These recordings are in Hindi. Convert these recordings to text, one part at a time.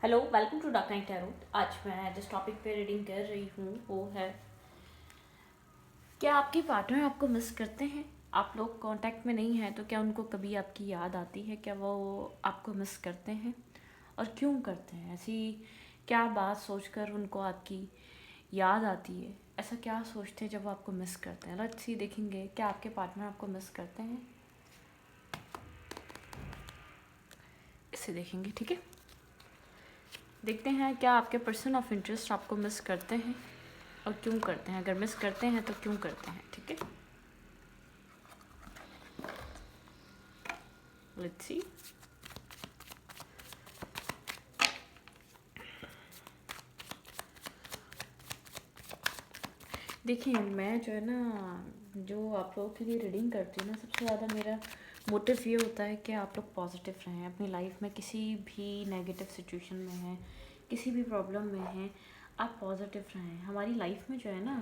Hello, welcome to Dark Night Tarot. आज मैं जिस टॉपिक पे रीडिंग कर रही हूँ वो है, क्या आपके पार्टनर आपको मिस करते हैं? आप लोग कांटेक्ट में नहीं हैं तो क्या उनको कभी आपकी याद आती है? क्या वो आपको मिस करते हैं और क्यों करते हैं? ऐसी क्या बात सोचकर उनको आपकी याद आती है? ऐसा क्या सोचते हैं जब वो आपको मिस करते हैं? लेट्स सी, देखेंगे क्या आपके पार्टनर आपको मिस करते हैं। इसे देखेंगे, ठीक है। देखते हैं क्या आपके पर्सन ऑफ इंटरेस्ट आपको मिस करते हैं और क्यों करते हैं। अगर मिस करते हैं तो क्यों करते हैं, ठीक है। Let's see. देखिए, मैं जो है ना, जो आप लोगों के लिए रीडिंग करती हूँ ना, सबसे ज़्यादा मेरा मोटिव ये होता है कि आप लोग पॉजिटिव रहें अपनी लाइफ में। किसी भी नेगेटिव सिचुएशन में हैं, किसी भी प्रॉब्लम में हैं, आप पॉजिटिव रहें। हमारी लाइफ में जो है ना,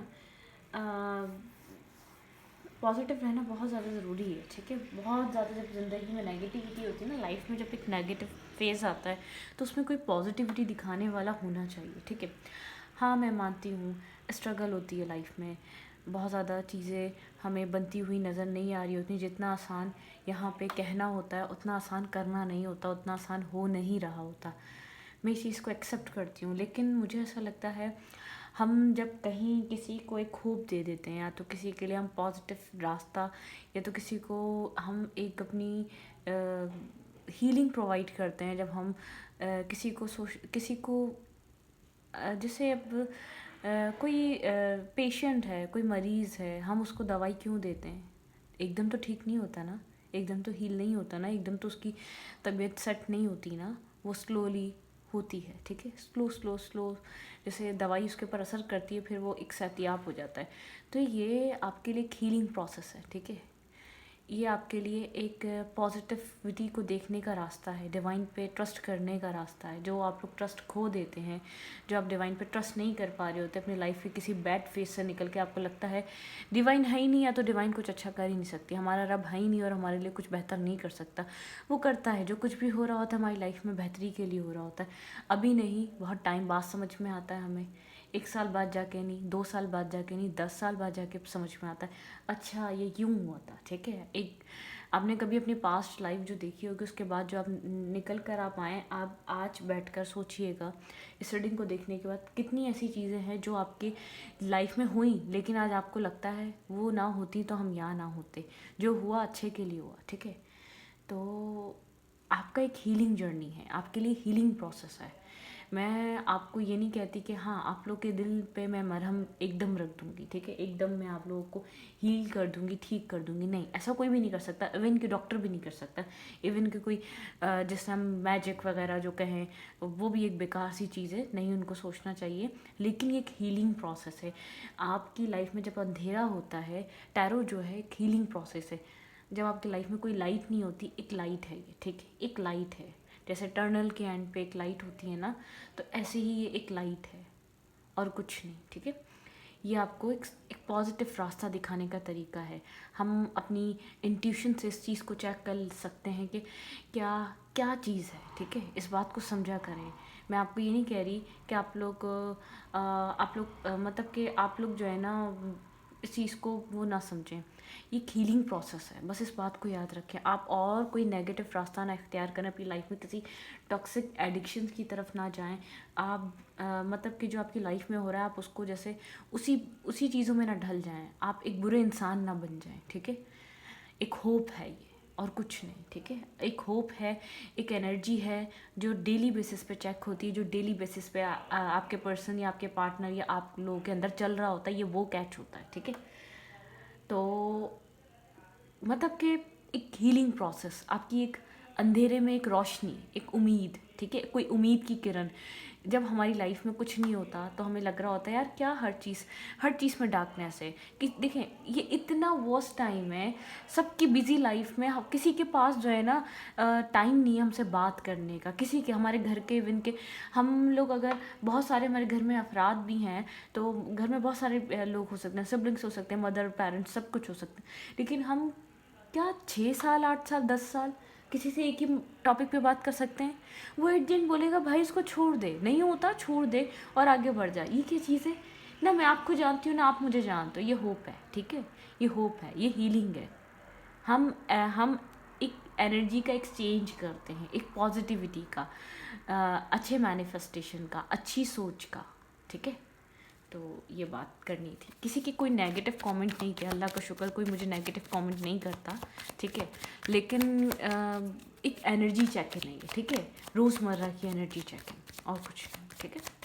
पॉजिटिव रहना बहुत ज़्यादा ज़रूरी है, ठीक है। बहुत ज़्यादा जब ज़िंदगी में नेगेटिविटी होती है ना, लाइफ में जब एक नेगेटिव फेज़ आता है तो उसमें कोई पॉजिटिविटी दिखाने वाला होना चाहिए, ठीक है। हाँ, मैं मानती हूँ स्ट्रगल होती है लाइफ में, बहुत ज़्यादा चीज़ें हमें बनती हुई नज़र नहीं आ रही होती। जितना आसान यहाँ पे कहना होता है उतना आसान करना नहीं होता, उतना आसान हो नहीं रहा होता। मैं इस चीज़ को एक्सेप्ट करती हूँ, लेकिन मुझे ऐसा लगता है हम जब कहीं किसी को एक होप दे देते हैं, या तो किसी के लिए हम पॉजिटिव रास्ता, या तो किसी को हम एक अपनी हीलिंग प्रोवाइड करते हैं, जब हम किसी को जैसे अब कोई पेशेंट है, कोई मरीज़ है, हम उसको दवाई क्यों देते हैं? एकदम तो ठीक नहीं होता ना, एकदम तो हील नहीं होता ना, एकदम तो उसकी तबीयत सेट नहीं होती ना, वो स्लोली होती है, ठीक है। स्लो स्लो स्लो जैसे दवाई उसके ऊपर असर करती है, फिर वो एक सहतियाब हो जाता है। तो ये आपके लिए एक हीलिंग प्रोसेस है, ठीक है। ये आपके लिए एक पॉजिटिविटी को देखने का रास्ता है, डिवाइन पे ट्रस्ट करने का रास्ता है। जो आप लोग ट्रस्ट खो देते हैं, जो आप डिवाइन पे ट्रस्ट नहीं कर पा रहे होते अपनी लाइफ के किसी बैड फेज से निकल के, आपको लगता है डिवाइन है ही नहीं, या तो डिवाइन कुछ अच्छा कर ही नहीं सकती, हमारा रब है ही नहीं और हमारे लिए कुछ बेहतर नहीं कर सकता। वो करता है, जो कुछ भी हो रहा होता है हमारी लाइफ में बेहतरी के लिए हो रहा होता है। अभी नहीं, बहुत टाइम बाद समझ में आता है हमें। 1 साल बाद जाके नहीं, 2 साल बाद जाके नहीं, 10 साल बाद जाके समझ में आता है, अच्छा ये यूँ हुआ था, ठीक है। एक आपने कभी अपनी पास्ट लाइफ जो देखी होगी, उसके बाद जो आप निकल कर आप आए, आप आज बैठकर सोचिएगा इस रीडिंग को देखने के बाद, कितनी ऐसी चीज़ें हैं जो आपके लाइफ में हुई, लेकिन आज आपको लगता है वो ना होती तो हम यहाँ ना होते। जो हुआ अच्छे के लिए हुआ, ठीक है। तो आपका एक हीलिंग जर्नी है, आपके लिए हीलिंग प्रोसेस है। मैं आपको ये नहीं कहती कि हाँ, आप लोग के दिल पे मैं मरहम एकदम रख दूंगी, ठीक है, एकदम मैं आप लोगों को हील कर दूंगी, ठीक कर दूंगी, नहीं, ऐसा कोई भी नहीं कर सकता। इवन के डॉक्टर भी नहीं कर सकता। इवन के कोई जैसे हम मैजिक वगैरह जो कहें, वो भी एक बेकार सी चीज़ है, नहीं उनको सोचना चाहिए। लेकिन ये एक हीलिंग प्रोसेस है। आपकी लाइफ में जब अंधेरा होता है, टैरो जो है एक हीलिंग प्रोसेस है। जब आपकी लाइफ में कोई लाइट नहीं होती, एक लाइट है ये, ठीक है, एक लाइट है। जैसे टर्नल के एंड पे एक लाइट होती है ना, तो ऐसे ही ये एक लाइट है और कुछ नहीं, ठीक है। ये आपको एक पॉजिटिव रास्ता दिखाने का तरीका है। हम अपनी इंट्यूशन से इस चीज़ को चेक कर सकते हैं कि क्या क्या चीज़ है, ठीक है। इस बात को समझा करें। मैं आपको ये नहीं कह रही कि आप लोग मतलब कि आप लोग जो है ना, इस चीज़ को वो ना समझें। ये हीलिंग प्रोसेस है, बस इस बात को याद रखें। आप और कोई नेगेटिव रास्ता ना इख्तियार करें अपनी लाइफ में, किसी टॉक्सिक एडिक्शंस की तरफ ना जाएं। आप मतलब कि जो आपकी लाइफ में हो रहा है, आप उसको जैसे उसी उसी चीज़ों में ना ढल जाएं। आप एक बुरे इंसान ना बन जाएं, ठीक है। एक होप है ये और कुछ नहीं, ठीक है। एक होप है, एक एनर्जी है जो डेली बेसिस पे चेक होती है, जो डेली बेसिस पे आपके पर्सन या आपके पार्टनर या आप लोगों के अंदर चल रहा होता है, ये वो कैच होता है, ठीक है। तो मतलब कि एक हीलिंग प्रोसेस, आपकी एक अंधेरे में एक रोशनी, एक उम्मीद, ठीक है, कोई उम्मीद की किरण। जब हमारी लाइफ में कुछ नहीं होता तो हमें लग रहा होता है यार क्या हर चीज़ में डार्कनेस है। कि देखें, ये इतना वर्स्ट टाइम है सबकी बिजी लाइफ में, किसी के पास जो है ना टाइम नहीं है हमसे बात करने का, किसी के, हमारे घर के इवन के, हम लोग अगर बहुत सारे हमारे घर में अफराद भी हैं, तो घर में बहुत सारे लोग हो सकते हैं, सिबलिंग्स हो सकते हैं, मदर पेरेंट्स सब कुछ हो सकते हैं, लेकिन हम क्या 6 साल 8 साल 10 साल किसी से एक ही टॉपिक पे बात कर सकते हैं। वो एट द एंड बोलेगा भाई इसको छोड़ दे, नहीं होता छोड़ दे और आगे बढ़ जा। ये क्या चीज़ है? ना मैं आपको जानती हूँ ना आप मुझे जानते हो। ये होप है, ठीक है, ये होप है, ये हीलिंग है। हम एक एनर्जी का एक्सचेंज करते हैं, एक पॉजिटिविटी का, अच्छे मैनिफेस्टेशन का, अच्छी सोच का, ठीक है। तो ये बात करनी थी। किसी के कोई नेगेटिव कमेंट नहीं किया, अल्लाह का शुक्र कोई मुझे नेगेटिव कमेंट नहीं करता, ठीक है। लेकिन एक एनर्जी चेक नहीं है, ठीक है, रोज़मर्रा की एनर्जी चेक और कुछ नहीं, ठीक है।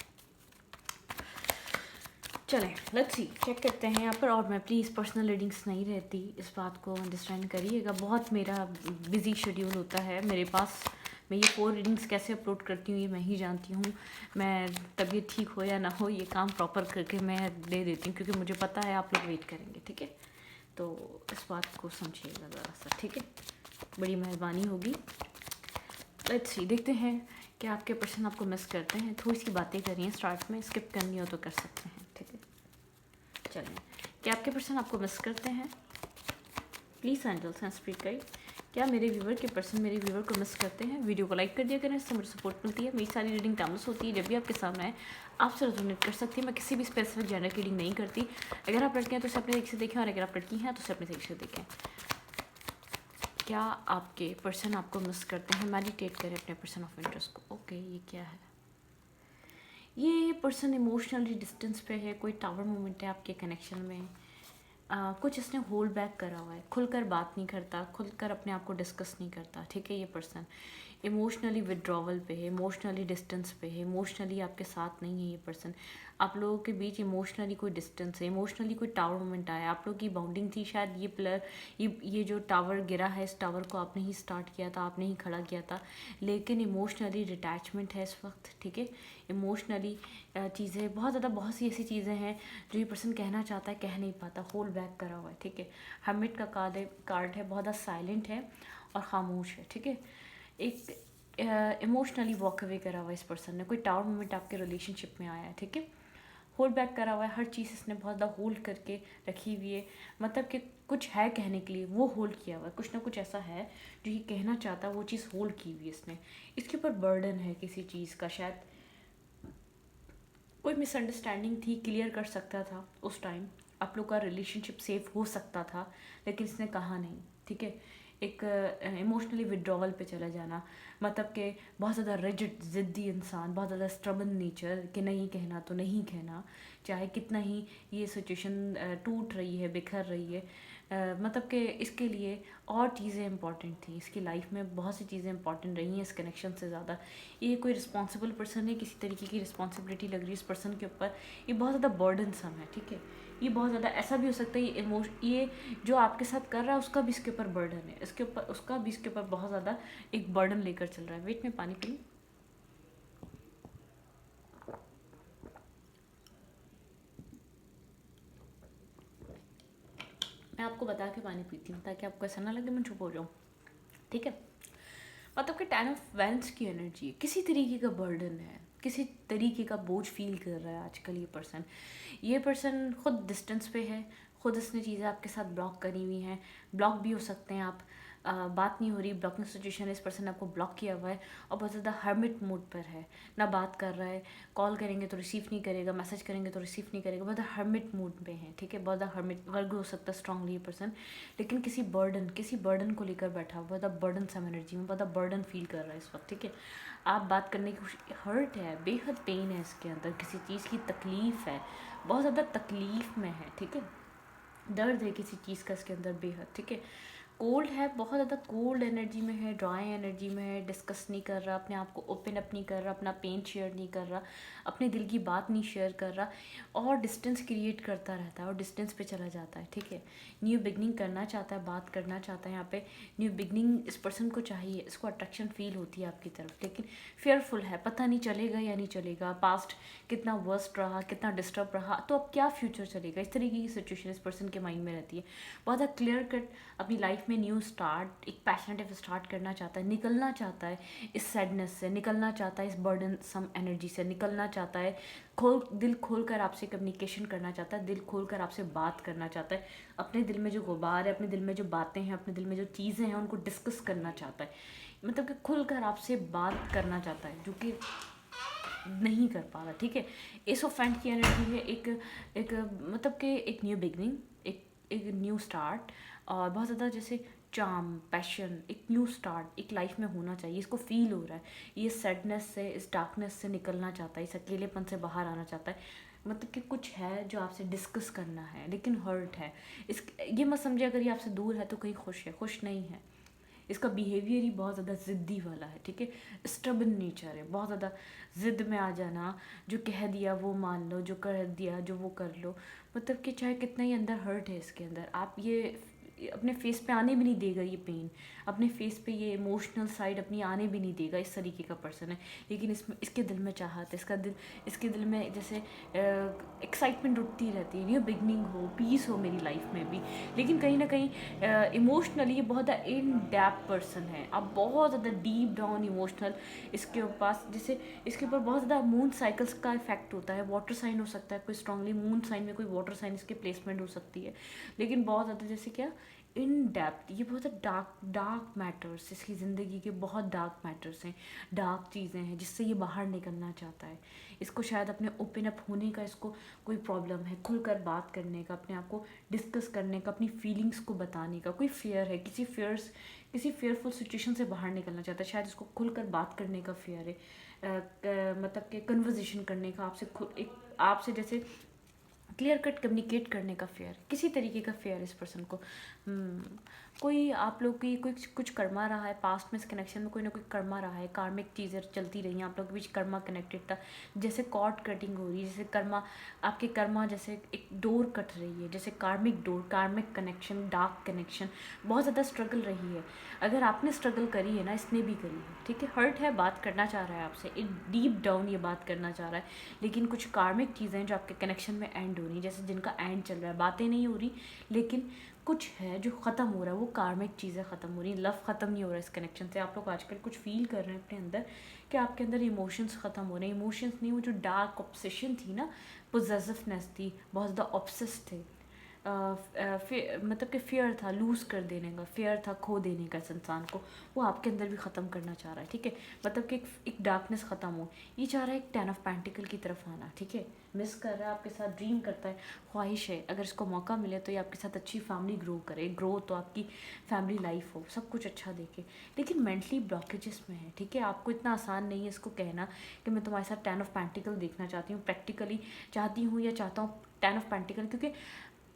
चलें लेट्स सी, चेक करते हैं यहाँ पर। और मैं प्लीज़ पर्सनल रीडिंग्स नहीं रहती, इस बात को अंडरस्टैंड करिएगा। बहुत मेरा बिजी शेड्यूल होता है मेरे पास। मैं ये 4 रीडिंग्स कैसे अपलोड करती हूँ ये मैं ही जानती हूँ। मैं तबीयत ठीक हो या ना हो ये काम प्रॉपर करके मैं दे देती हूँ, क्योंकि मुझे पता है आप लोग वेट करेंगे, ठीक है। तो इस बात को समझिएगा ज़रा सा, ठीक है, बड़ी मेहरबानी होगी। लेट्स सी, देखते हैं कि आपके पर्सन आपको मिस करते हैं। थोड़ी सी बातें करिए स्टार्ट में, स्किप करनी हो तो कर सकते हैं, ठीक है। चलिए, क्या आपके पर्सन आपको मिस करते हैं? Please angels and spirit guide, क्या मेरे व्यूवर के पर्सन मेरे व्यूवर को मिस करते हैं? वीडियो को लाइक कर दिया करें, इससे मुझे सपोर्ट मिलती है। मेरी सारी रीडिंग टाइमलेस होती है, जब भी आपके सामने आए आपसे रेजोनेट कर सकती है। मैं किसी भी स्पेसिफिक जेंडर की रीडिंग नहीं करती। अगर आप लड़के हैं तो उसे अपने तरीके से देखें, और अगर आप लड़की हैं तो उसे अपने तरीके से देखें। क्या आपके पर्सन आपको मिस करते हैं? मेडिटेट करें अपने पर्सन ऑफ इंटरेस्ट को। ओके, ये क्या है? ये पर्सन इमोशनली डिस्टेंस पे है, कोई टावर मोमेंट है आपके कनेक्शन में। कुछ इसने होल्ड बैक करा हुआ है, खुलकर बात नहीं करता, खुलकर अपने आप को डिस्कस नहीं करता, ठीक है। ये पर्सन इमोशनली विड्रॉवल पे है, इमोशनली डिस्टेंस पे है, इमोशनली आपके साथ नहीं है। ये पर्सन, आप लोगों के बीच इमोशनली कोई डिस्टेंस है, इमोशनली कोई टावर मोमेंट आया, आप लोगों की बाउंडिंग थी शायद। ये पिलर, ये जो टावर गिरा है, इस टावर को आपने ही स्टार्ट किया था, आपने ही खड़ा किया था, लेकिन इमोशनली डिटैचमेंट है इस वक्त, ठीक है। इमोशनली चीज़ें बहुत ज़्यादा, बहुत सी ऐसी चीज़ें हैं जो ये पर्सन कहना चाहता है, कह नहीं पाता, होल्ड बैक करा हुआ है, ठीक है। हर्मिट का कार्ड है, बहुत ज़्यादा साइलेंट है और खामोश है, ठीक है। एक इमोशनली वॉक अवे करा हुआ है इस पर्सन ने, कोई टावर मोमेंट आपके रिलेशनशिप में आया है, ठीक है। होल्ड बैक करा हुआ है, हर चीज़ इसने बहुत ज़्यादा होल्ड करके रखी हुई है। मतलब कि कुछ है कहने के लिए, वो होल्ड किया हुआ है, कुछ ना कुछ ऐसा है जो ये कहना चाहता है, वो चीज़ होल्ड की हुई है इसने। इसके ऊपर बर्डन है किसी चीज़ का, शायद कोई मिसअंडरस्टैंडिंग थी, क्लियर कर सकता था उस टाइम, आप लोग का रिलेशनशिप सेफ हो सकता था, लेकिन इसने कहा नहीं, ठीक है। एक इमोशनली विड्रॉवल पे चला जाना, मतलब कि बहुत ज़्यादा रिजिड, ज़िद्दी इंसान, बहुत ज़्यादा स्ट्रबन नेचर, कि नहीं कहना तो नहीं कहना, चाहे कितना ही ये सिचुएशन टूट रही है, बिखर रही है। मतलब कि इसके लिए और चीज़ें इंपॉर्टेंट थी, इसकी लाइफ में बहुत सी चीज़ें इंपॉर्टेंट रही हैं इस कनेक्शन से ज़्यादा। ये कोई रिस्पॉन्सिबल पर्सन है, किसी तरीके की रिस्पॉन्सिबिलिटी लग रही है इस पर्सन के ऊपर। ये बहुत ज़्यादा बर्डन सम है, ठीक है। ये बहुत ज़्यादा ऐसा भी हो सकता है, ये जो आपके साथ कर रहा है उसका भी इसके ऊपर बर्डन है, इसके ऊपर उसका भी इसके ऊपर बहुत ज़्यादा एक बर्डन लेकर चल रहा है। वेट में पानी पी लूं। मैं आपको बता के पानी पीती हूँ ताकि आपको ऐसा ना लगे मैं चुप हो जाऊँ, ठीक है। मतलब कि 10 ऑफ वेंस की एनर्जी, किसी तरीके का बर्डन है, किसी तरीके का बोझ फील कर रहा है आजकल ये पर्सन खुद डिस्टेंस पे है, खुद इसने चीज़ें आपके साथ ब्लॉक करी हुई हैं। ब्लॉक भी हो सकते हैं आप, बात नहीं हो रही, ब्लॉकिंग सिचुएशन, इस पर्सन ने आपको ब्लॉक किया हुआ है और बहुत ज़्यादा हर्मिट मोड पर है, ना बात कर रहा है, कॉल करेंगे तो रिसीव नहीं करेगा, मैसेज करेंगे तो रिसीव नहीं करेगा, बहुत ज़्यादा हर्मिट मोड पे है, ठीक है। बहुत ज़्यादा हर्मिट वर्ग हो सकता है स्ट्रांगली ये पर्सन, लेकिन किसी बर्डन को लेकर बैठा हुआ, बहुत ज़्यादा बर्डन सम एनर्जी में, बहुत ज़्यादा बर्डन फील कर रहा है इस वक्त, ठीक है। आप बात करने की कोशिश, हर्ट है, बेहद पेन है इसके अंदर, किसी चीज़ की तकलीफ़ है, बहुत ज़्यादा तकलीफ़ में है, ठीक है। दर्द है किसी चीज़ का इसके अंदर बेहद, ठीक है। कोल्ड है, बहुत ज़्यादा कोल्ड एनर्जी में है, ड्राई एनर्जी में है, डिस्कस नहीं कर रहा, अपने आप को ओपन अप नहीं कर रहा, अपना पेन शेयर नहीं कर रहा, अपने दिल की बात नहीं शेयर कर रहा, और डिस्टेंस क्रिएट करता रहता है और डिस्टेंस पे चला जाता है, ठीक है। न्यू बिगनिंग करना चाहता है, बात करना चाहता है, यहाँ पे न्यू बिगनिंग इस पर्सन को चाहिए, इसको अट्रैक्शन फील होती है आपकी तरफ, लेकिन फेयरफुल है, पता नहीं चलेगा या नहीं चलेगा, पास्ट कितना वर्स्ट रहा, कितना डिस्टर्ब रहा, तो अब क्या फ्यूचर चलेगा, इस तरीके की सिचुएशन इस पर्सन के माइंड में रहती है। बहुत ज़्यादा क्लियर कट अपनी लाइफ लाइफ में न्यू स्टार्ट, एक पैशनेटिव स्टार्ट करना चाहता है, निकलना चाहता है इस सैडनेस से, निकलना चाहता है इस बर्डन सम एनर्जी से, निकलना चाहता है, दिल खोल कर आपसे कम्युनिकेशन करना चाहता है, दिल खोल कर आपसे बात करना चाहता है, अपने दिल में जो गुबार है, अपने दिल में जो बातें हैं, अपने दिल में जो चीज़ें हैं उनको डिस्कस करना चाहता है, मतलब कि खुल कर आपसे बात करना चाहता है, जो कि नहीं कर पा रहा, ठीक है। एस ऑफ फैंड की एनर्जी है एक मतलब कि एक न्यू बिगनिंग, एक न्यू स्टार्ट, और बहुत ज़्यादा जैसे चार्म, पैशन, एक न्यू स्टार्ट एक लाइफ में होना चाहिए, इसको फील हो रहा है, ये सैडनेस से, इस डार्कनेस से निकलना चाहता है, इस अकेलेपन से बाहर आना चाहता है, मतलब कि कुछ है जो आपसे डिस्कस करना है, लेकिन हर्ट है। इस ये मत समझिए अगर ये आपसे दूर है तो कहीं खुश है, खुश नहीं है। इसका बिहेवियर ही बहुत ज़्यादा ज़िद्दी वाला है, ठीक है, स्टबन नेचर है, बहुत ज़्यादा ज़िद्द में आ जाना, जो कह दिया वो मान लो, जो कर दिया जो वो कर लो, मतलब कि चाहे कितना ही अंदर हर्ट है इसके अंदर, आप ये अपने फेस पे आने भी नहीं देगा, ये पेन अपने फेस पे, ये इमोशनल साइड अपनी आने भी नहीं देगा, इस तरीके का पर्सन है। लेकिन इसके दिल में चाहत है, इसके दिल में जैसे एक्साइटमेंट उठती रहती है, न्यू बिगनिंग हो, पीस हो मेरी लाइफ में भी, लेकिन कहीं ना कहीं इमोशनली ये बहुत ज़्यादा इन डेप्थ पर्सन है, आप बहुत ज़्यादा डीप डाउन इमोशनल, इसके पास जैसे इसके ऊपर बहुत ज़्यादा मून साइकिल्स का इफेक्ट होता है, वाटर साइन हो सकता है कोई, स्ट्रांगली मून साइन में कोई वाटर साइन इसके प्लेसमेंट हो सकती है, लेकिन बहुत ज़्यादा जैसे क्या इन डेप्थ, ये बहुत डार्क मैटर्स, इसकी ज़िंदगी के बहुत डार्क मैटर्स हैं, डार्क चीज़ें हैं जिससे ये बाहर निकलना चाहता है। इसको शायद अपने ओपन अप होने का इसको कोई प्रॉब्लम है, खुलकर बात करने का, अपने आप को डिस्कस करने का, अपनी फीलिंग्स को बताने का कोई फियर है, किसी फेयरफुल सिचुएशन से बाहर निकलना चाहता है, शायद इसको खुलकर बात करने का फियर है, मतलब कि कन्वर्जेशन करने का, आपसे जैसे क्लियर कट कम्युनिकेट करने का फेयर, किसी तरीके का फेयर इस पर्सन को। कोई आप लोग की कुछ कर्मा रहा है पास्ट में, इस कनेक्शन में कोई ना कोई कर्मा रहा है, कार्मिक चीज़ें चलती रही हैं आप लोग के बीच, कर्मा कनेक्टेड था, जैसे कॉर्ड कटिंग हो रही है, जैसे आपके कर्मा जैसे एक डोर कट रही है, जैसे कार्मिक door, karmic connection, dark connection, बहुत ज़्यादा स्ट्रगल रही है। अगर आपने स्ट्रगल करी है ना, इसने भी करी है, ठीक है, हर्ट है, बात करना चाह रहा है आपसे, एक डीप डाउन ये बात करना चाह रहा है, लेकिन कुछ कार्मिक चीज़ें जो आपके कनेक्शन में एंड हो रही, जैसे जिनका एंड चल रहा है, बातें नहीं हो रही, लेकिन कुछ है जो ख़त्म हो रहा है, वो कार्मिक चीज़ें ख़त्म हो रही, लव ख़त्म नहीं हो रहा है इस कनेक्शन से। आप लोग आजकल कुछ फील कर रहे हैं अपने अंदर कि आपके अंदर इमोशंस ख़त्म हो रहे हैं, इमोशंस नहीं, वो जो डार्क ऑब्सेशन थी ना, पोजेसिवनेस थी, बहुत ज़्यादा ऑब्सेस थे, मतलब कि फेयर था लूज़ कर देने का, फेयर था खो देने का इस इंसान को, वो आपके अंदर भी ख़त्म करना चाह रहा है, ठीक है, मतलब कि एक डार्कनेस ख़त्म हो, ये चाह रहा है एक 10 ऑफ पेंटिकल की तरफ आना, ठीक है, मिस कर रहा है आपके साथ, ड्रीम करता है, ख्वाहिश है अगर इसको मौका मिले तो ये आपके साथ अच्छी फैमिली ग्रो तो आपकी फैमिली लाइफ हो, सब कुछ अच्छा देखे, लेकिन मेंटली ब्लॉकेजेस में है, ठीक है, आपको इतना आसान नहीं है इसको कहना कि मैं तुम्हारे साथ 10 ऑफ पेंटिकल देखना चाहती हूँ, प्रैक्टिकली चाहती हूँ या चाहता हूँ 10 ऑफ पेंटिकल, क्योंकि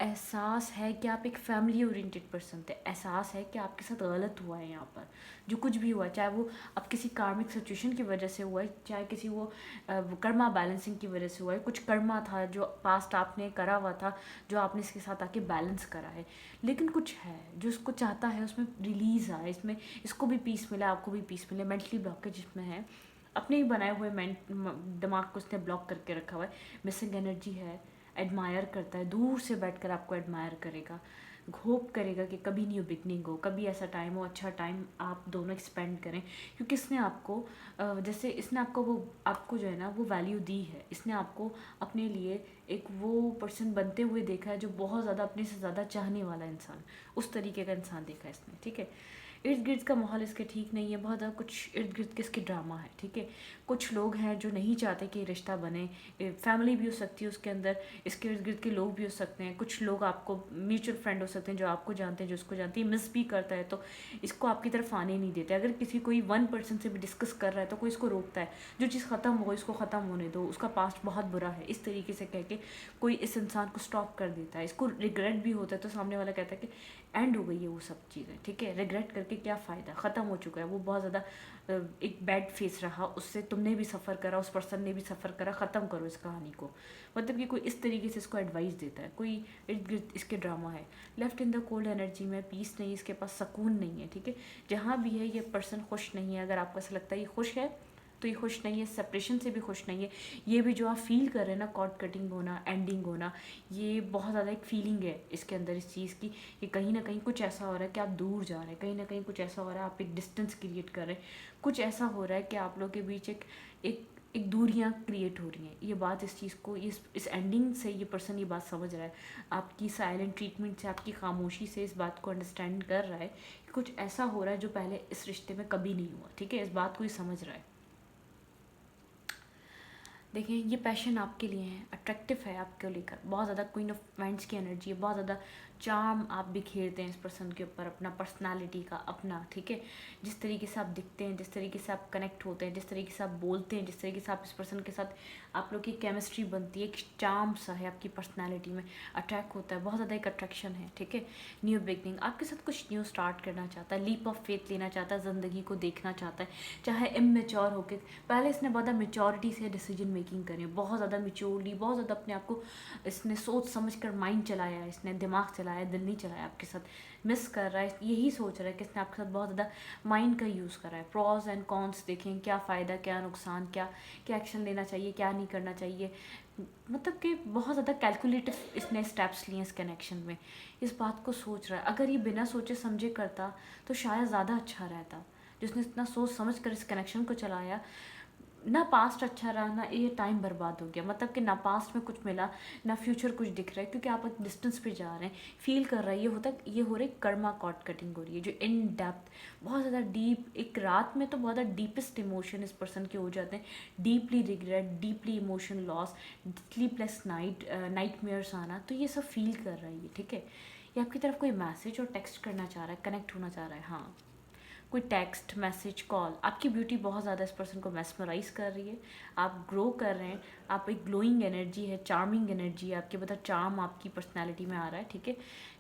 एहसास है कि आप एक फैमिली ओरिएंटेड पर्सन थे, एहसास है कि आपके साथ गलत हुआ है, यहाँ पर जो कुछ भी हुआ है, चाहे वो अब किसी कार्मिक सिचुएशन की वजह से हुआ है, चाहे किसी वो कर्मा बैलेंसिंग की वजह से हुआ है, कुछ कर्मा था जो पास्ट आपने करा हुआ था, जो आपने इसके साथ आके बैलेंस करा है, लेकिन कुछ है जो इसको चाहता है उसमें रिलीज़ आए, इसमें इसको भी पीस मिले, आपको भी पीस मिले, मेंटली ब्लॉकेज इसमें है, अपने ही बनाए हुए दिमाग को उसने ब्लॉक करके रखा हुआ है, मिसिंग एनर्जी है, एडमायर करता है, दूर से बैठकर आपको एडमायर करेगा, होप करेगा कि कभी न्यू बिगनिंग हो, कभी ऐसा टाइम हो, अच्छा टाइम आप दोनों एक्सपेंड करें, क्योंकि इसने आपको जैसे इसने आपको जो है ना वो वैल्यू दी है, इसने आपको अपने लिए एक वो पर्सन बनते हुए देखा है जो बहुत ज़्यादा अपने से ज़्यादा चाहने वाला इंसान, उस तरीके का इंसान देखा है इसने, ठीक है। इर्द गिर्द का माहौल इसके ठीक नहीं है, बहुत ज़्यादा कुछ इर्द गिर्द के इसके ड्रामा है, ठीक है, कुछ लोग हैं जो नहीं चाहते कि रिश्ता बने, फैमिली भी हो सकती है उसके अंदर, इसके इर्द गिर्द के लोग भी हो सकते हैं, कुछ लोग आपको म्यूचुअल फ्रेंड हो सकते हैं जो आपको जानते हैं, जो उसको जानते हैं, मिस भी करता है तो इसको आपकी तरफ आने नहीं देते, अगर किसी कोई वन पर्सन से भी डिस्कस कर रहा है तो कोई इसको रोकता है, जो चीज़ ख़त्म हो इसको ख़त्म होने दो, उसका पास्ट बहुत बुरा है, इस तरीके से कह के कोई इस इंसान को स्टॉप कर देता है, इसको रिग्रेट भी होता है तो सामने वाला कहता है कि एंड हो गई है वो सब चीज़ें, ठीक है, रिग्रेट करके क्या फ़ायदा, ख़त्म हो चुका है वो, बहुत ज़्यादा एक बैड फेस रहा, उससे तुमने भी सफ़र करा, उस पर्सन ने भी सफ़र करा, ख़त्म करो इस कहानी को, मतलब कि कोई इस तरीके से इसको एडवाइस देता है, कोई इर्द गिर्द इसके ड्रामा है, left in the cold energy में, पीस नहीं, इसके पास सुकून नहीं है, ठीक है, जहाँ भी है ये पर्सन खुश नहीं है, अगर आपको ऐसा लगता है ये खुश है तो ये खुश नहीं है, सेपरेशन से भी खुश नहीं है। ये भी जो आप फील कर रहे हैं ना, कॉर्ड कटिंग होना, एंडिंग होना, ये बहुत ज़्यादा एक फीलिंग है इसके अंदर इस चीज़ की, कि कहीं ना कहीं कुछ ऐसा हो रहा है कि आप दूर जा रहे हैं, कहीं ना कहीं कुछ ऐसा हो रहा है आप एक डिस्टेंस क्रिएट कर रहे हैं, कुछ ऐसा हो रहा है कि आप लोग के बीच एक एक दूरियां क्रिएट हो रही हैं। ये बात, इस चीज़ को, इस एंडिंग से ये पर्सन ये बात समझ रहा है, आपकी साइलेंट ट्रीटमेंट से, आपकी खामोशी से इस बात को अंडरस्टैंड कर रहा है कि कुछ ऐसा हो रहा है जो पहले इस रिश्ते में कभी नहीं हुआ, ठीक है। इस बात को ये समझ रहा है। देखिए, ये पैशन आपके लिए है, अट्रैक्टिव है आपको लेकर, बहुत ज़्यादा क्वीन ऑफ वाइंड्स की एनर्जी है, बहुत ज़्यादा चार्म आप बिखेरते हैं इस पर्सन के ऊपर, अपना पर्सनालिटी का अपना, ठीक है। जिस तरीके से आप दिखते हैं, जिस तरीके से आप कनेक्ट होते हैं, जिस तरीके से आप बोलते हैं, जिस तरीके से आप इस पर्सन के साथ आप लोग की केमिस्ट्री बनती है, एक चार्म सा है आपकी पर्सनैलिटी में, अट्रैक्ट होता है, बहुत ज़्यादा एक अट्रैक्शन है, ठीक है। न्यू बिगनिंग, आपके साथ कुछ न्यू स्टार्ट करना चाहता है, लीप ऑफ फेथ लेना चाहता है, ज़िंदगी को देखना चाहता है, चाहे इमेच्योर होकर। पहले इसने बहुत मेच्योरिटी से डिसीजन मेकिंग करी, बहुत ज़्यादा मेच्योरली, बहुत ज़्यादा अपने आप को इसने सोच समझ कर माइंड चलाया है, इसने दिमाग चलाया, दिल नहीं चलाया आपके साथ। मिस कर रहा है, यही सोच रहा है कि इसने आपके साथ बहुत ज़्यादा माइंड का यूज़ करा है। प्रॉज एंड कॉन्स देखें, क्या फ़ायदा, क्या नुकसान, क्या क्या एक्शन लेना चाहिए, क्या नहीं करना चाहिए, मतलब कि बहुत ज़्यादा कैलकुलेटिव इसने स्टेप्स लिए इस कनेक्शन में। इस बात को सोच रहा है, अगर ये बिना सोचे समझे करता तो शायद ज़्यादा अच्छा रहता। जिसने इतना सोच समझ कर इस कनेक्शन को चलाया, ना पास्ट अच्छा रहा, ना ये टाइम बर्बाद हो गया, मतलब कि ना पास्ट में कुछ मिला, ना फ्यूचर कुछ दिख रहा है, क्योंकि आप एक डिस्टेंस पे जा रहे हैं। फील कर रहा है, ये हो रही कर्मा कॉर्ड कटिंग हो रही है, जो इन डेप्थ, बहुत ज़्यादा डीप, एक रात में तो बहुत ज़्यादा डीपेस्ट इमोशन इस पर्सन के हो जाते हैं, deeply regret, deeply emotion loss, sleepless nightmares आना, तो ये सब फील कर रहा है ये, ठीक है। ये आपकी तरफ कोई मैसेज और टेक्स्ट करना चाह रहा है, कनेक्ट होना चाह रहा है, हाँ, कोई टेक्स्ट, मैसेज, कॉल। आपकी ब्यूटी बहुत ज़्यादा इस पर्सन को मेस्मराइज कर रही है, आप ग्रो कर रहे हैं, आप एक ग्लोइंग एनर्जी है, चार्मिंग एनर्जी है आपके, मतलब चार्म आपकी पर्सनालिटी में आ रहा है, ठीक है।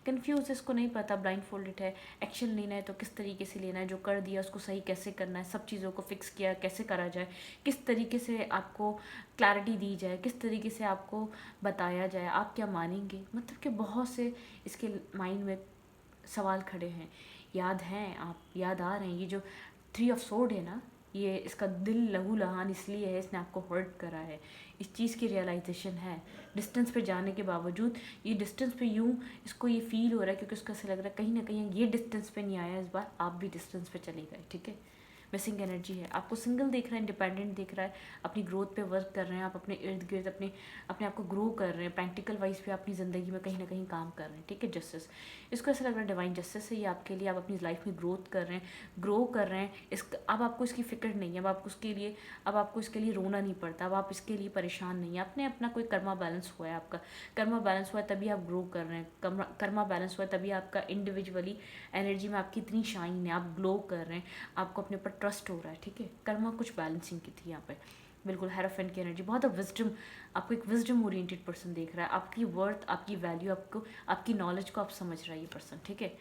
कंफ्यूज, इसको नहीं पता, ब्लाइंड फोल्डेड है, एक्शन लेना है तो किस तरीके से लेना है, जो कर दिया उसको सही कैसे करना है, सब चीज़ों को फिक्स किया कैसे करा जाए, किस तरीके से आपको क्लैरिटी दी जाए, किस तरीके से आपको बताया जाए, आप क्या मानेंगे, मतलब कि बहुत से इसके माइंड में सवाल खड़े हैं। याद हैं आप, याद आ रहे हैं, ये जो 3 ऑफ सोर्ड है ना, ये इसका दिल लहू लहान इसलिए है, इसने आपको हर्ट करा है, इस चीज़ की रियलाइजेशन है। डिस्टेंस पे जाने के बावजूद, ये डिस्टेंस पे यूँ इसको ये फील हो रहा है, क्योंकि उसको ऐसा लग रहा है कहीं ना कहीं ये डिस्टेंस पे नहीं आया, इस बार आप भी डिस्टेंस पे चले गए, ठीक है। मिसिंग एनर्जी है, आपको सिंगल देख रहा है, इंडिपेंडेंट देख रहा है, अपनी ग्रोथ पे वर्क कर रहे हैं आप, अपने इर्द गिर्द अपने अपने आप को ग्रो कर रहे हैं, प्रैक्टिकल वाइज भी अपनी ज़िंदगी में कहीं ना कहीं काम कर रहे हैं, ठीक है। जस्टिस, इसको ऐसा लग रहा है डिवाइन जस्टिस है ये आपके लिए, आप अपनी लाइफ में ग्रोथ कर रहे हैं, ग्रो कर रहे हैं। अब आपको इसकी फिक्र नहीं है, अब आपको इसके लिए रोना नहीं पड़ता, अब आप इसके लिए परेशान नहीं है। आपने अपना कोई कर्मा बैलेंस हुआ है, आपका कर्मा बैलेंस हुआ है तभी आप ग्रो कर रहे हैं, कर्मा बैलेंस हुआ है तभी आपका इंडिविजुअली एनर्जी में आपकी इतनी शाइन है, आप ग्लो कर रहे हैं, आपको अपने ऊपर ट्रस्ट हो रहा है, ठीक है। कर्मा कुछ बैलेंसिंग की थी यहाँ पे, बिल्कुल हेरोफेंट की एनर्जी, बहुत विजडम, आपको एक विजडम ओरिएंटेड पर्सन देख रहा है, आपकी वर्थ, आपकी वैल्यू, आपको आपकी नॉलेज को आप समझ रहा है ये पर्सन, ठीक है।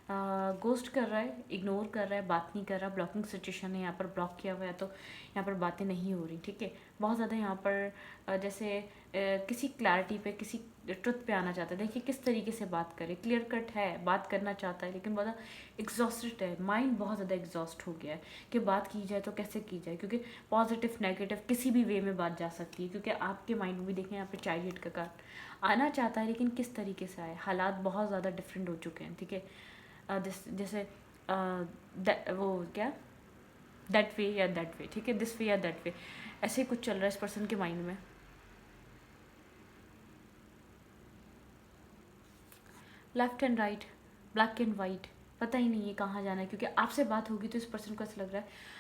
गोस्ट कर रहा है, इग्नोर कर रहा है, बात नहीं कर रहा, ब्लॉकिंग सिचुएशन है, यहाँ पर ब्लॉक किया हुआ है, तो यहाँ पर बातें नहीं हो रही, ठीक है। बहुत ज़्यादा यहाँ पर जैसे किसी क्लैरिटी पे, किसी ट्रुथ पे आना चाहता है। देखिए किस तरीके से बात करें, क्लियर कट है, बात करना चाहता है, लेकिन बहुत एग्जॉस्टेड है, माइंड बहुत ज़्यादा एग्जॉस्ट हो गया है कि बात की जाए तो कैसे की जाए, क्योंकि पॉजिटिव नेगेटिव किसी भी वे में बात जा सकती है, क्योंकि आपके माइंड में भी देखें यहाँ पे चाइल्ड का कार्ड आना चाहता है, लेकिन किस तरीके से आए, हालात बहुत ज़्यादा डिफरेंट हो चुके हैं, ठीक है। जैसे वो क्या, दैट वे या दैट वे, ठीक है, दिस वे या दैट वे, ऐसे ही कुछ चल रहा है इस पर्सन के माइंड में। Left and right, black and white, पता ही नहीं है कहाँ जाना है, क्योंकि आपसे बात होगी तो इस पर्सन को ऐसा लग रहा है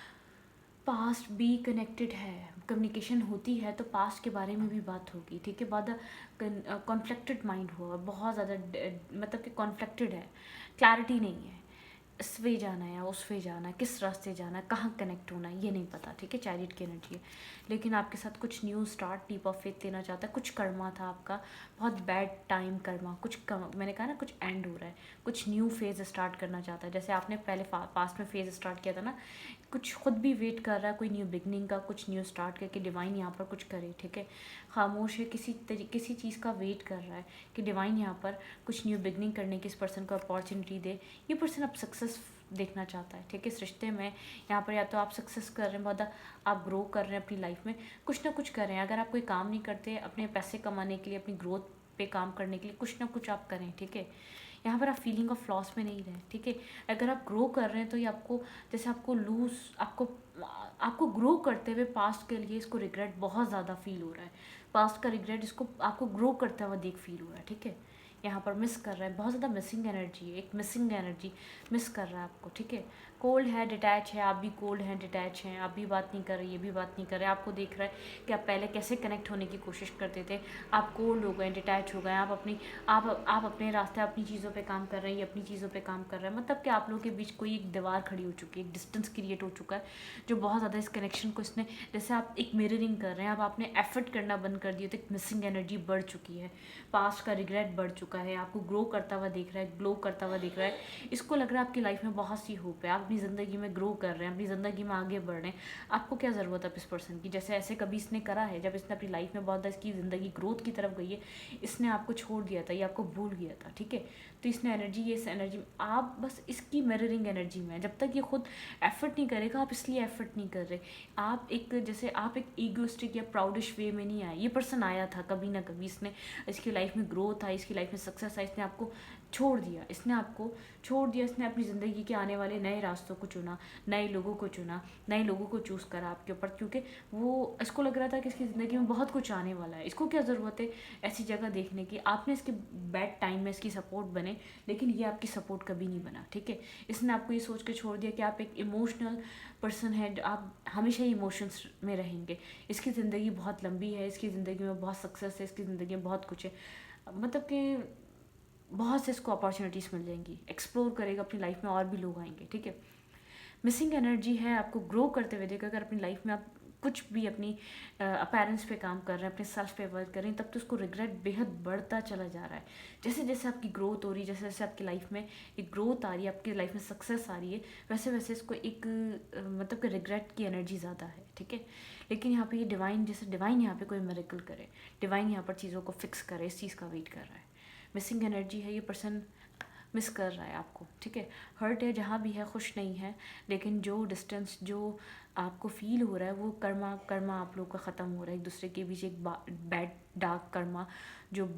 पास्ट भी कनेक्टेड है, कम्युनिकेशन होती है तो पास्ट के बारे में भी बात होगी, ठीक है। बहुत कॉन्फ्लिक्टेड माइंड हुआ, बहुत ज़्यादा मतलब कि कॉन्फ्लिक्टेड है, क्लैरिटी नहीं है, इस वे जाना है या उस वे जाना है, किस रास्ते जाना है, कहाँ कनेक्ट होना है, ये नहीं पता, ठीक है। चैरिट की एनर्जी है, लेकिन आपके साथ कुछ new start, tip of faith देना चाहता है। कुछ कर्मा था आपका, बहुत बैड टाइम कर्मा, मैंने कहा ना कुछ एंड हो रहा है, कुछ न्यू फेज़ स्टार्ट करना चाहता है। जैसे आपने पहले पास्ट में फेज़ स्टार्ट किया था ना, कुछ खुद भी वेट कर रहा है कोई न्यू बिगनिंग का, कुछ न्यू स्टार्ट करके डिवाइन यहाँ पर कुछ करे, ठीक है। खामोश है, किसी चीज़ का वेट कर रहा है कि डिवाइन यहाँ पर कुछ न्यू बिगनिंग करने की इस पर्सन को अपॉर्चुनिटी दे। ये पर्सन अब सक्सेस देखना चाहता है, ठीक है। इस रिश्ते में यहाँ पर या तो आप सक्सेस कर रहे हैं, बहुत आप ग्रो कर रहे हैं अपनी लाइफ में, कुछ ना कुछ कर रहे हैं। अगर आप कोई काम नहीं करते अपने पैसे कमाने के लिए, अपनी ग्रोथ पे काम करने के लिए, कुछ ना कुछ आप करें, ठीक है। यहाँ पर आप फीलिंग ऑफ लॉस में नहीं रहें, ठीक है। अगर आप ग्रो कर रहे हैं तो ये आपको, जैसे आपको लूज, आपको ग्रो करते हुए पास्ट के लिए इसको रिग्रेट बहुत ज़्यादा फील हो रहा है। पास्ट का रिग्रेट इसको आपको ग्रो करता हुआ देख फील हो रहा है, ठीक है। यहाँ पर मिस कर रहा है, बहुत ज़्यादा मिसिंग एनर्जी है, एक मिसिंग एनर्जी मिस कर रहा है आपको, ठीक है। कोल्ड है, डिटैच है, आप भी कोल्ड हैं, डिटैच हैं, आप भी बात नहीं कर रहे, ये भी बात नहीं कर रहे। आपको देख रहा है कि आप पहले कैसे कनेक्ट होने की कोशिश करते थे, आप कोल्ड हो गए, डिटैच हो गए, आप अपने रास्ते, अपनी चीज़ों पे काम कर रहे हैं, ये अपनी चीज़ों पे काम कर रहे हैं। मतलब कि आप लोगों के बीच कोई एक दीवार खड़ी हो चुकी है, एक डिस्टेंस क्रिएट हो चुका है, जो बहुत ज़्यादा इस कनेक्शन को इसने, जैसे आप एक मिररिंग कर रहे हैं, अब आपने एफर्ट करना बंद कर दिया तो एक मिसिंग एनर्जी बढ़ चुकी है, पास्ट का रिग्रेट बढ़ चुका है, आपको ग्रो करता हुआ देख रहा है, ग्लो करता हुआ देख रहा है। इसको लग रहा है आपकी लाइफ में बहुत सी होप है, आप अपनी ज़िंदगी में ग्रो कर रहे हैं, अपनी ज़िंदगी में आगे बढ़ रहे हैं। आपको क्या ज़रूरत है इस पर्सन की, जैसे ऐसे कभी इसने करा है, जब इसने अपनी लाइफ में बहुत ज़्यादा इसकी ज़िंदगी ग्रोथ की तरफ गई है, इसने आपको छोड़ दिया था, ये आपको भूल गया था, ठीक है। तो इसने एनर्जी, ये इस एनर्जी में आप बस इसकी मिररिंग एनर्जी में है। जब तक ये खुद एफर्ट नहीं करेगा, आप इसलिए एफर्ट नहीं कर रहे, आप एक, जैसे आप एक ईगोइस्टिक या प्राउडिश वे में नहीं आए। ये पर्सन आया था कभी ना कभी, इसने, इसकी लाइफ में ग्रोथ आई, इसकी लाइफ में सक्सेस आई, इसने आपको छोड़ दिया, इसने आपको छोड़ दिया, इसने अपनी ज़िंदगी के आने वाले नए रास्तों को चुना, नए लोगों को चुना, नए लोगों को चूज़ करा आपके ऊपर, क्योंकि वो, इसको लग रहा था कि इसकी ज़िंदगी में बहुत कुछ आने वाला है, इसको क्या ज़रूरत है ऐसी जगह देखने की। आपने इसके बैड टाइम में इसकी सपोर्ट बने, लेकिन ये आपकी सपोर्ट कभी नहीं बना, ठीक है। इसने आपको ये सोच के छोड़ दिया कि आप एक इमोशनल पर्सन है, आप हमेशा ही इमोशंस में रहेंगे। इसकी ज़िंदगी बहुत लंबी है, इसकी ज़िंदगी में बहुत सक्सेस है, इसकी ज़िंदगी में बहुत कुछ है, मतलब कि बहुत से इसको अपॉर्चुनिटीज़ मिल जाएंगी, एक्सप्लोर करेगा अपनी लाइफ में, और भी लोग आएंगे, ठीक है। मिसिंग एनर्जी है, आपको ग्रो करते हुए देखा। अगर अपनी लाइफ में आप कुछ भी अपनी अपेरेंस पे काम कर रहे हैं, अपने सेल्फ पे वर्क कर रहे हैं, तब तो उसको रिग्रेट बेहद बढ़ता चला जा रहा है। जैसे जैसे आपकी ग्रोथ हो रही है, जैसे जैसे आपकी लाइफ में एक ग्रोथ आ रही है, आपकी लाइफ में सक्सेस आ रही है, वैसे वैसे इसको एक मतलब कि रिग्रेट की एनर्जी ज़्यादा है, ठीक है। लेकिन यहाँ पे ये डिवाइन, जैसे डिवाइन यहाँ पे कोई मिरेकल करे, डिवाइन यहाँ पर चीज़ों को फिक्स करे, इस चीज़ का वेट कर रहा है। मिसिंग एनर्जी है, ये पर्सन मिस कर रहा है आपको, ठीक है। हर्ट है, जहाँ भी है, खुश नहीं है, लेकिन जो डिस्टेंस जो आपको फील हो रहा है, वो कर्मा आप लोग का ख़त्म हो रहा है। एक दूसरे के बीच एक बैड डार्क कर्मा, जो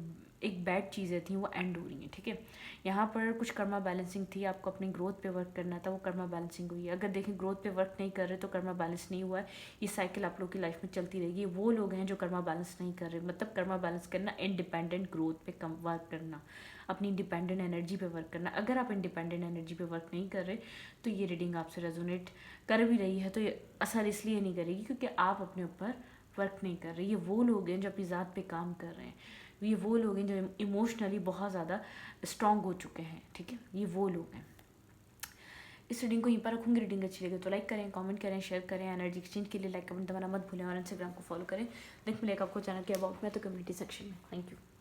एक बैड चीज़ें थी, वो एंड हो रही हैं, ठीक है। यहाँ पर कुछ कर्मा बैलेंसिंग थी, आपको अपनी ग्रोथ पे वर्क करना था, वो कर्मा बैलेंसिंग हुई है। अगर देखें ग्रोथ पे वर्क नहीं कर रहे तो कर्मा बैलेंस नहीं हुआ है, ये साइकिल आप लोग की लाइफ में चलती रहेगी। वो लोग हैं जो कर्मा बैलेंस नहीं कर रहे, मतलब कर्मा बैलेंस करना, इंडिपेंडेंट ग्रोथ पे कम वर्क करना, अपनी इंडिपेंडेंट एनर्जी पे वर्क करना। अगर आप इंडिपेंडेंट एनर्जी पे वर्क नहीं कर रहे तो ये रीडिंग आपसे रेजोनेट कर भी रही है तो ये असर इसलिए नहीं करेगी क्योंकि आप अपने ऊपर वर्क नहीं कर रहे। ये वो लोग हैं जो अपनी ज़ात पे काम कर रहे हैं, ये वो लोग हैं जो इमोशनली बहुत ज़्यादा स्ट्रॉन्ग हो चुके हैं, ठीक है। ये वो लोग हैं। इस रीडिंग को यहीं पर रखूँगी। रीडिंग अच्छी लगे तो लाइक करें, कमेंट करें, शेयर करें। एनर्जी एक्सचेंज के लिए लाइक कमेंट दबाना मत भूलें और इंस्टाग्राम को फॉलो करें। लिंक मिलेगा आपको चैनल के अबाउट में तो कम्युनिटी सेक्शन में। Thank you.